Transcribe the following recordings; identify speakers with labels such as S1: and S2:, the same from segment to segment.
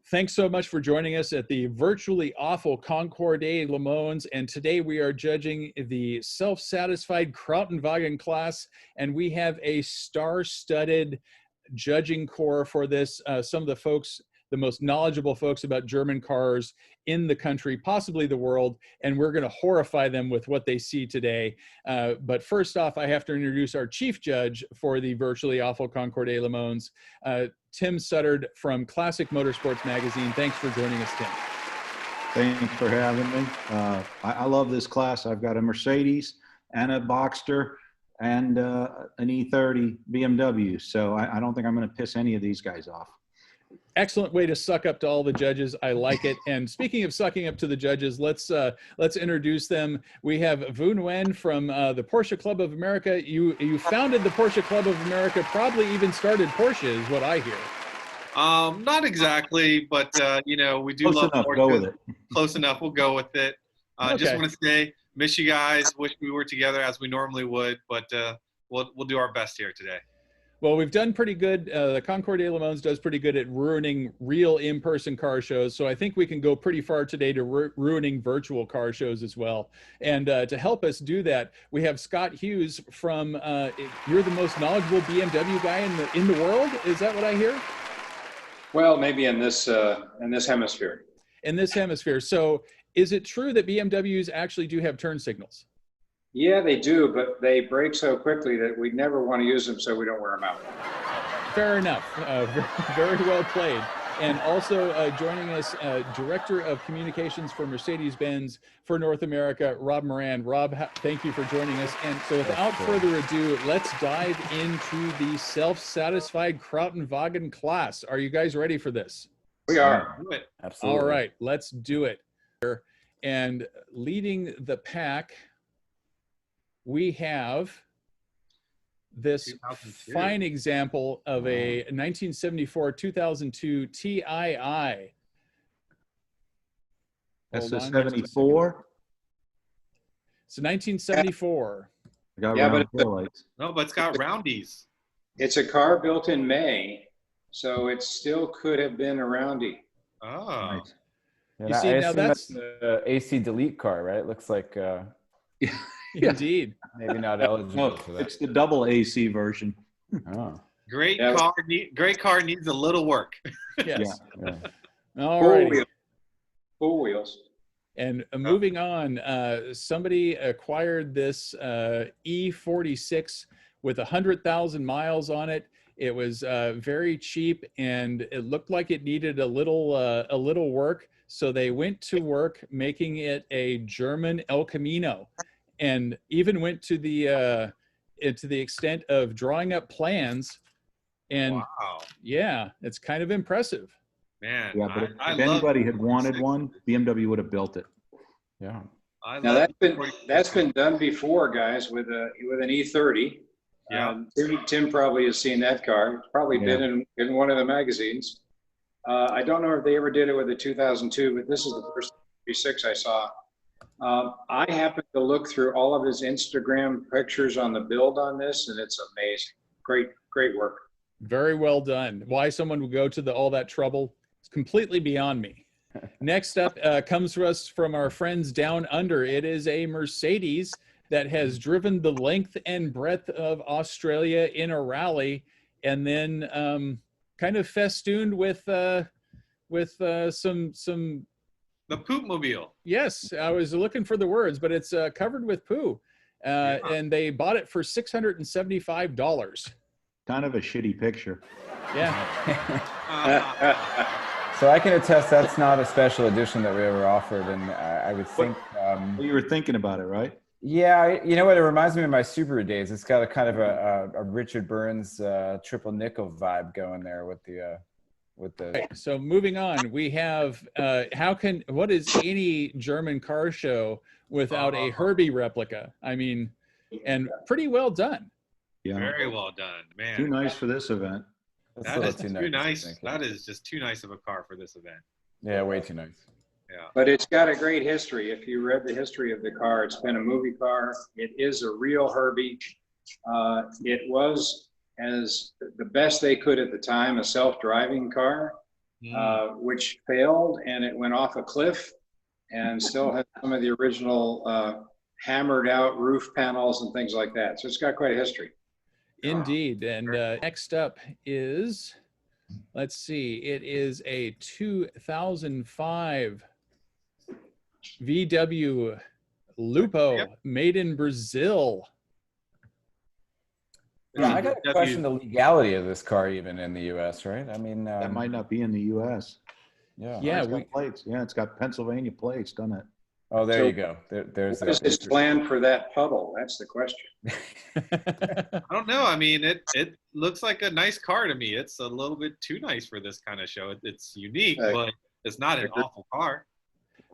S1: Thanks so much for joining us at the virtually awful Concours des Le Mans. And today we are judging the self-satisfied Krautenwagen class. And we have a star-studded judging corps for this. Some of the folks, the most knowledgeable folks about German cars in the country, possibly the world, and we're going to horrify them with what they see today. But first off, I have to introduce our chief judge for the virtually awful Concours des Le Mans, Tim Suttard from Classic Motorsports Magazine. Thanks for joining us, Tim.
S2: Thanks for having me. I love this class. I've got a Mercedes and a Boxster and an E30 BMW, so I don't think I'm going to piss any of these guys off.
S1: Excellent way to suck up to all the judges. I like it. And speaking of sucking up to the judges, let's introduce them. We have Nguyen from the Porsche Club of America. You founded the Porsche Club of America, probably even started Porsche, is what I hear.
S3: Not exactly, but you know, we do love Porsche.
S2: Go with it.
S3: Close enough. We'll go with it.
S1: Okay.
S3: Just want to say, miss you guys. Wish we were together as we normally would, but we'll do our best here today.
S1: Well, we've done pretty good. The Concours des Le Mans does pretty good at ruining real in-person car shows. So I think we can go pretty far today to ruining virtual car shows as well. And to help us do that, we have Scott Hughes from, you're the most knowledgeable BMW guy in the world. Is that what I hear?
S4: Well, maybe in this hemisphere.
S1: In this hemisphere. So is it true that BMWs actually do have turn signals?
S4: Yeah, they do, but they break so quickly that we never want to use them, so we don't wear them out.
S1: Fair enough. Very well played. And also joining us, Director of Communications for Mercedes-Benz for North America, Rob Moran. Rob, thank you for joining us. And so without further ado, let's dive into the self-satisfied Krautenwagen class. Are you guys ready for this?
S4: We are.
S1: Absolutely. All right, let's do it. And leading the pack, we have this fine example of a 1974-2002 TII.
S2: That's a 74?
S1: It's a 1974.
S4: Yeah, but
S3: it's got roundies.
S4: It's a car built in May, so it still could have been a roundie.
S3: Oh.
S2: Nice.
S1: You see, now that's
S5: the AC delete car, right? It looks like
S1: indeed.
S5: Maybe not eligible for that.
S2: It's the double AC version.
S5: Oh.
S3: Great car needs a little work.
S1: Yes.
S5: Yeah.
S1: All right.
S4: Full wheels.
S1: And moving on, somebody acquired this E46 with 100,000 miles on it. It was very cheap, and it looked like it needed a little work. So they went to work making it a German El Camino, and even went to the extent of drawing up plans. And
S3: wow.
S1: Yeah, it's kind of impressive.
S3: Man,
S2: yeah, but if anybody had wanted one, BMW would have built it.
S5: Yeah.
S4: Now that's been done before, guys, with an E30.
S3: Yeah.
S4: Tim probably has seen that car. It's probably been in one of the magazines. I don't know if they ever did it with the 2002, but this is the first 36 I saw. I happened to look through all of his Instagram pictures on the build on this, and it's amazing. Great work.
S1: Very well done. Why someone would go to all that trouble is completely beyond me. Next up comes to us from our friends down under. It is a Mercedes that has driven the length and breadth of Australia in a rally, and then kind of festooned with some
S3: the poop mobile.
S1: Yes, I was looking for the words, but it's covered with poo, and they bought it for $675.
S2: Kind of a shitty picture.
S1: Yeah.
S5: So I can attest that's not a special edition that we ever offered, and I would think
S2: you were thinking about it, right?
S5: Yeah, you know what? It reminds me of my Subaru days. It's got a kind of a Richard Burns triple nickel vibe going there with the.
S1: Okay, so moving on, we have what is any German car show without a Herbie replica? I mean, and pretty well done.
S2: Yeah.
S3: Very well done, man.
S2: Too nice for this event.
S3: That is too nice. That is just too nice of a car for this event.
S5: Yeah, way too nice.
S3: Yeah.
S4: But it's got a great history. If you read the history of the car, it's been a movie car. It is a real Herbie. It was, as the best they could at the time, a self-driving car. which failed, and it went off a cliff, and still has some of the original hammered out roof panels and things like that. So it's got quite a history.
S1: Indeed. And next up is, let's see, it is a 2005 VW Lupo, made in Brazil.
S5: Yeah, I got to question the legality of this car even in the U.S., right? I mean,
S2: that might not be in the U.S.
S5: Yeah.
S2: It's got plates. Yeah, it's got Pennsylvania plates, doesn't it?
S5: Oh, there you go. There's
S4: what is his plan for that puddle? That's the question.
S3: I don't know. I mean, it looks like a nice car to me. It's a little bit too nice for this kind of show. It's unique, but it's not an awful car.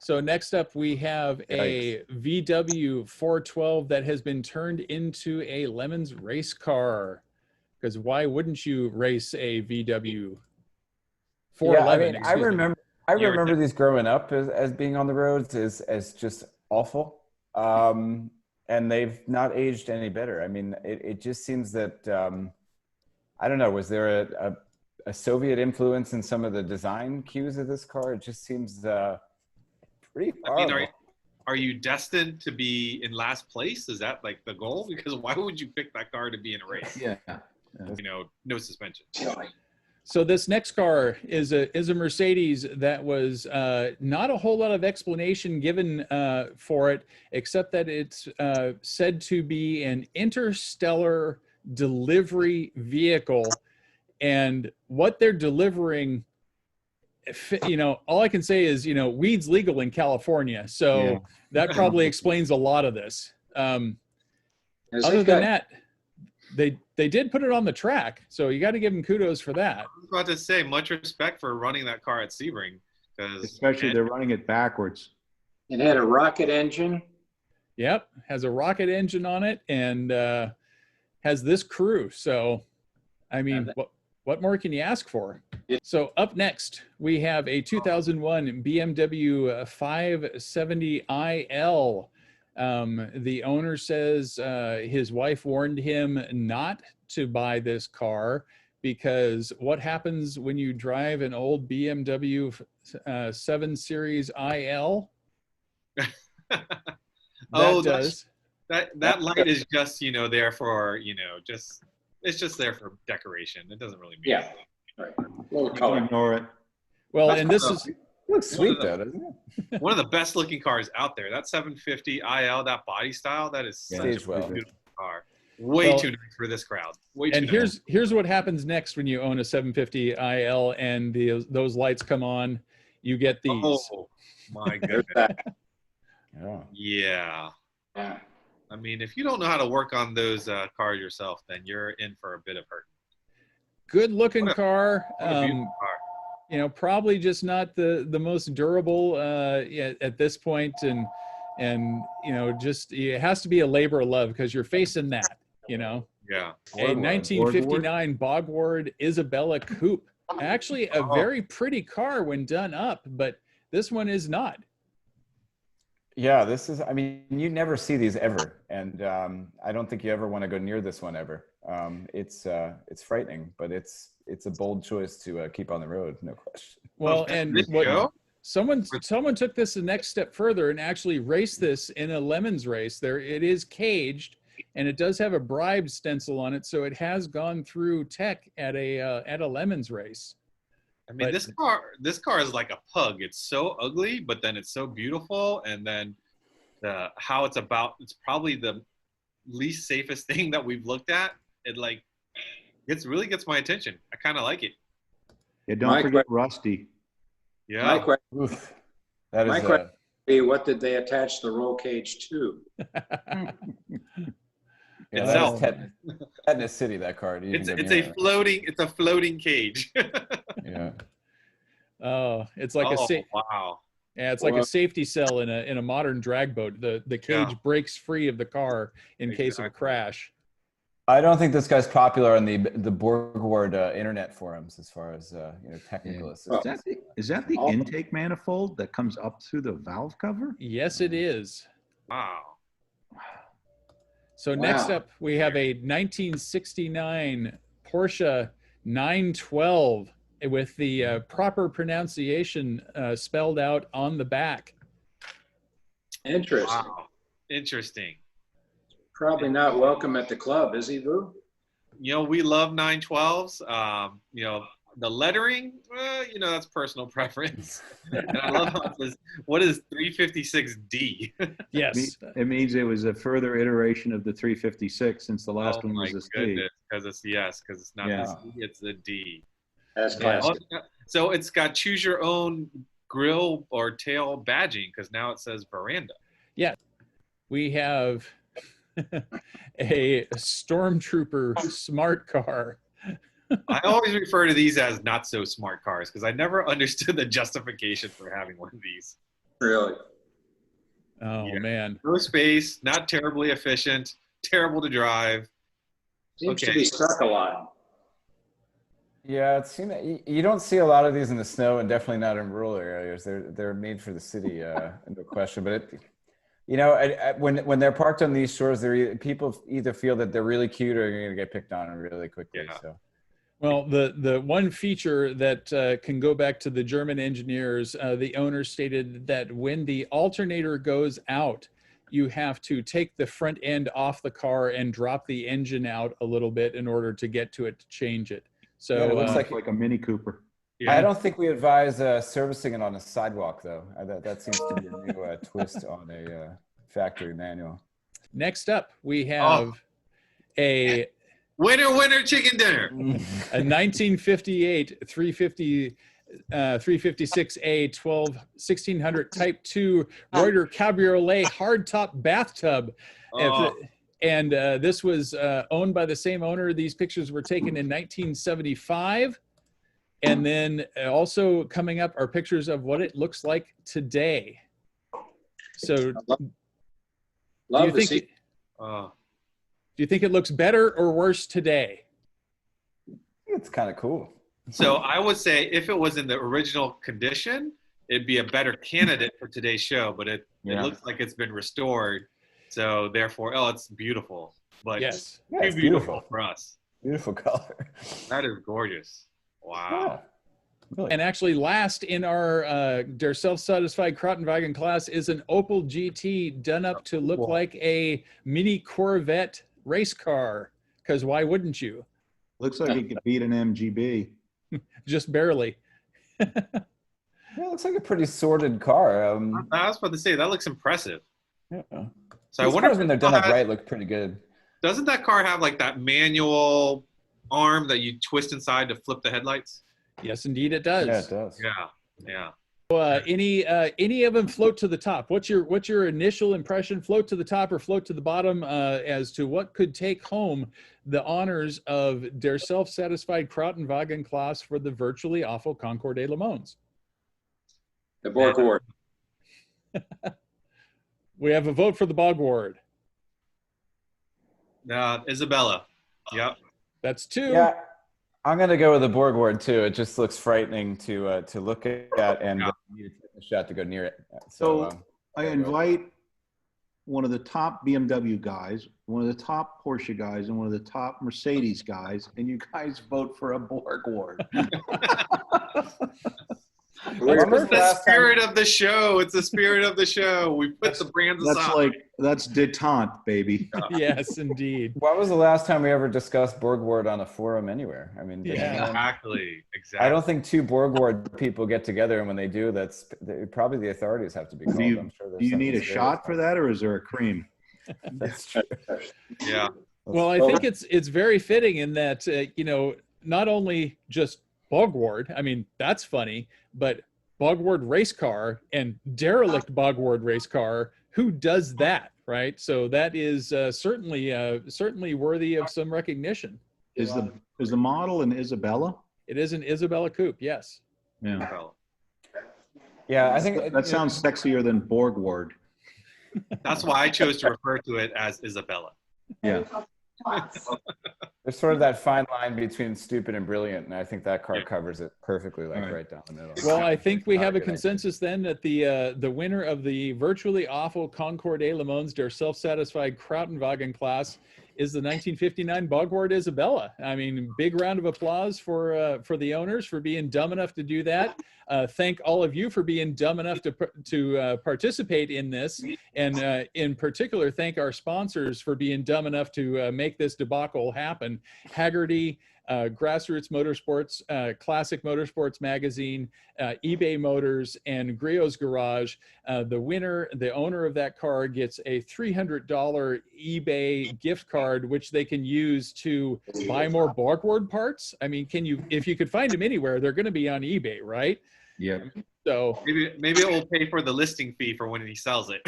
S1: So next up, we have a VW 412 that has been turned into a Lemons race car. Because why wouldn't you race a VW 411?
S5: Yeah, I remember these growing up as being on the roads as just awful. And they've not aged any better. I mean, it just seems that, I don't know, was there a Soviet influence in some of the design cues of this car? It just seems pretty horrible.
S3: I mean, are you destined to be in last place? Is that like the goal? Because why would you pick that car to be in a race?
S2: Yeah.
S3: You know, no suspension.
S1: So this next car is a Mercedes that was not a whole lot of explanation given for it, except that it's said to be an interstellar delivery vehicle. And what they're delivering, you know, all I can say is, you know, weed's legal in California. So that probably explains a lot of this. Other than that, they did put it on the track, so you got to give them kudos for that.
S3: I was about to say, much respect for running that car at Sebring,
S2: especially they're running it backwards.
S4: It had a rocket engine.
S1: Yep, has a rocket engine on it, and has this crew. So, I mean, what more can you ask for? So up next, we have a 2001 BMW 570iL. The owner says his wife warned him not to buy this car because what happens when you drive an old BMW 7 Series IL?
S3: That light is just, you know, there for, you know, it's just there for decoration. It doesn't really mean anything.
S4: Right.
S2: Don't ignore it.
S1: Well, and this is
S5: looks sweet though, doesn't it?
S3: One of the best looking cars out there. That 750 IL, that body style, that is such a beautiful car. Way too nice for this crowd. Way too nice.
S1: Here's what happens next when you own a 750 IL and those lights come on. You get these.
S3: Oh my goodness. Yeah. I mean, if you don't know how to work on those cars yourself, then you're in for a bit of hurt.
S1: Good looking car.
S3: What a beautiful car.
S1: You know, probably just not the most durable at this point, and you know, just it has to be a labor of love because you're facing that, you know.
S3: Yeah.
S1: A 1959 Bogward Isabella Coupe, actually a very pretty car when done up, but this one is not.
S5: Yeah, this is. I mean, you never see these ever, and I don't think you ever want to go near this one ever. It's frightening, but it's a bold choice to keep on the road, no question.
S1: Well, and someone took this the next step further and actually raced this in a Lemons race. There, it is caged, and it does have a bribe stencil on it, so it has gone through tech at a Lemons race.
S3: I mean, this car is like a pug. It's so ugly, but then it's so beautiful, and then how it's probably the least safest thing that we've looked at. It like really gets my attention. I kind of like it.
S2: Yeah, don't forget Rusty.
S3: Yeah.
S4: My question,
S5: that is
S4: would be, what did they attach the roll cage to?
S3: Itself.
S5: Tetanus City, that car.
S3: It's a floating cage.
S5: Yeah.
S1: Oh, it's like
S3: wow.
S1: Yeah, it's like a safety cell in a modern drag boat. The cage breaks free of the car in case of a crash.
S5: I don't think this guy's popular on the Borgward internet forums as far as technical assistance.
S2: Is that the intake manifold that comes up through the valve cover?
S1: Yes, it is.
S3: Wow.
S1: So next up, we have a 1969 Porsche 912 with the proper pronunciation spelled out on the back.
S4: Interesting.
S3: Wow. Interesting.
S4: Probably not welcome at the club, is he, Vu?
S3: You know, we love 912s. You know, the lettering, you know, that's personal preference. And I love how it says, what is 356D?
S1: Yes.
S2: It means it was a further iteration of the 356 since the last
S3: Oh
S2: one
S3: my
S2: was a C.
S3: goodness, because it's because it's not
S2: Yeah.
S3: the C, it's the D.
S4: That's
S3: Yeah.
S4: classic.
S3: So it's got choose your own grill or tail badging because now it says veranda.
S1: Yeah. We have a stormtrooper smart car.
S3: I always refer to these as not so smart cars because I never understood the justification for having one of these.
S4: Really?
S1: Oh,
S3: Yeah.
S1: man.
S3: No space, not terribly efficient, terrible to drive.
S4: Seems to
S3: Okay.
S4: be stuck a lot.
S5: Yeah, it seems you don't see a lot of these in the snow, and definitely not in rural areas. They're made for the city, no question. But you know, when they're parked on these shores, people either feel that they're really cute or you're gonna get picked on really quickly.
S3: Yeah.
S5: So.
S1: Well, the one feature that can go back to the German engineers, the owner stated that when the alternator goes out, you have to take the front end off the car and drop the engine out a little bit in order to get to it to change it. So
S5: Yeah, it looks
S2: Like a Mini Cooper.
S3: Yeah.
S5: I don't think we advise servicing it on a sidewalk, though. That seems to be a new twist on a factory manual.
S1: next up, we have a
S3: Winner, chicken dinner.
S1: a 1958 356A 1600 Type 2 Reuter Cabriolet hardtop bathtub.
S3: Oh.
S1: And this was owned by the same owner. These pictures were taken in 1975. And then also coming up are pictures of what it looks like today. So
S4: Love to see.
S1: do you think it looks better or worse today?
S5: It's kind of cool.
S3: So I would say if it was in the original condition, it'd be a better candidate for today's show, but it looks like it's been restored. So therefore, it's beautiful. But
S1: Yes.
S5: Yeah,
S3: too
S5: it's
S3: beautiful for us.
S5: Beautiful color.
S3: That is gorgeous. Wow.
S5: Yeah, really.
S1: And actually last in our Der-SelfSatisfiedKrautenWagen class is an Opal GT done up to look like a mini Corvette race car. Because why wouldn't you?
S2: Looks like it could beat an MGB.
S1: Just barely.
S5: Yeah, it looks like a pretty sorted car.
S3: I was about to say, that looks impressive.
S5: Yeah.
S3: So I
S5: These
S3: wonder
S5: cars,
S3: if
S5: when they're done up right, look pretty good.
S3: Doesn't that car have like that manual arm that you twist inside to flip the headlights?
S1: Yes, indeed it does.
S5: Yeah, it does.
S3: Yeah.
S1: Any of them float to the top? What's your initial impression? Float to the top or float to the bottom as to what could take home the honors of Der-SelfSatisfiedKrautenWagen class for the virtually awful Concours des Le Mans?
S4: The Borg Award.
S1: We have a vote for the Bog Ward.
S3: Isabella. Yep.
S1: That's 2.
S5: Yeah, I'm gonna go with the Borg Ward too. It just looks frightening to look at, and you need to take a shot to go near it.
S2: So I invite one of the top BMW guys, one of the top Porsche guys, and one of the top Mercedes guys, and you guys vote for a Borg Ward.
S3: It's the spirit of the show. It's the spirit of the show. We put the brands aside.
S2: That's detente, baby.
S1: Yes, indeed.
S5: When was the last time we ever discussed Borg Ward on a forum anywhere? I mean,
S3: Exactly.
S5: I don't think 2 Borg Ward people get together, and when they do, probably the authorities have to be called. I'm sure
S2: Do you need a shot for that, or is there a cream?
S5: That's true.
S3: Yeah.
S1: Well, I think it's very fitting in that not only just Bog Ward, I mean that's funny, but Bog Ward race car and derelict Bog Ward race car. Who does that, right? So that is certainly worthy of some recognition.
S2: Is the model an Isabella?
S1: It is an Isabella coupe, yes.
S2: Yeah.
S5: Yeah, I think
S2: That sounds sexier than Borg Ward.
S3: That's why I chose to refer to it as Isabella.
S2: Yeah.
S5: there's sort of that fine line between stupid and brilliant, and I think that car covers it perfectly, right down the middle.
S1: Well, I think we have a consensus then that the winner of the virtually awful Concours des Le Mans Der-SelfSatisfiedKrautenWagen class is the 1959 Bogward Isabella. I mean, big round of applause for the owners for being dumb enough to do that. Thank all of you for being dumb enough to participate in this, and in particular, thank our sponsors for being dumb enough to make this debacle happen. Haggerty, Grassroots Motorsports, Classic Motorsports Magazine, eBay Motors, and Griot's Garage. The owner of that car gets a $300 eBay gift card, which they can use to buy more Bogward parts. I mean, if you could find them anywhere, they're going to be on eBay, right?
S2: Yeah.
S1: So
S3: maybe it will pay for the listing fee for when he sells it.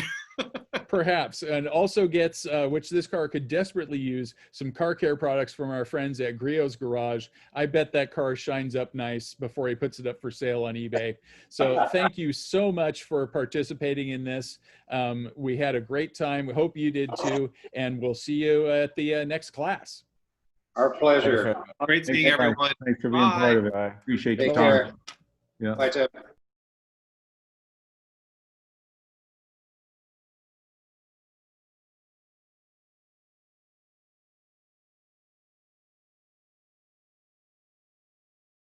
S1: Perhaps, and also gets, which this car could desperately use, some car care products from our friends at Griot's Garage. I bet that car shines up nice before he puts it up for sale on eBay. So thank you so much for participating in this. We had a great time. We hope you did too, and we'll see you at the next class.
S4: Our pleasure.
S3: Great seeing everyone.
S2: Thanks for being part of it. I appreciate your
S4: Take
S2: time.
S4: care.
S2: Yeah.
S4: Bye, Tim.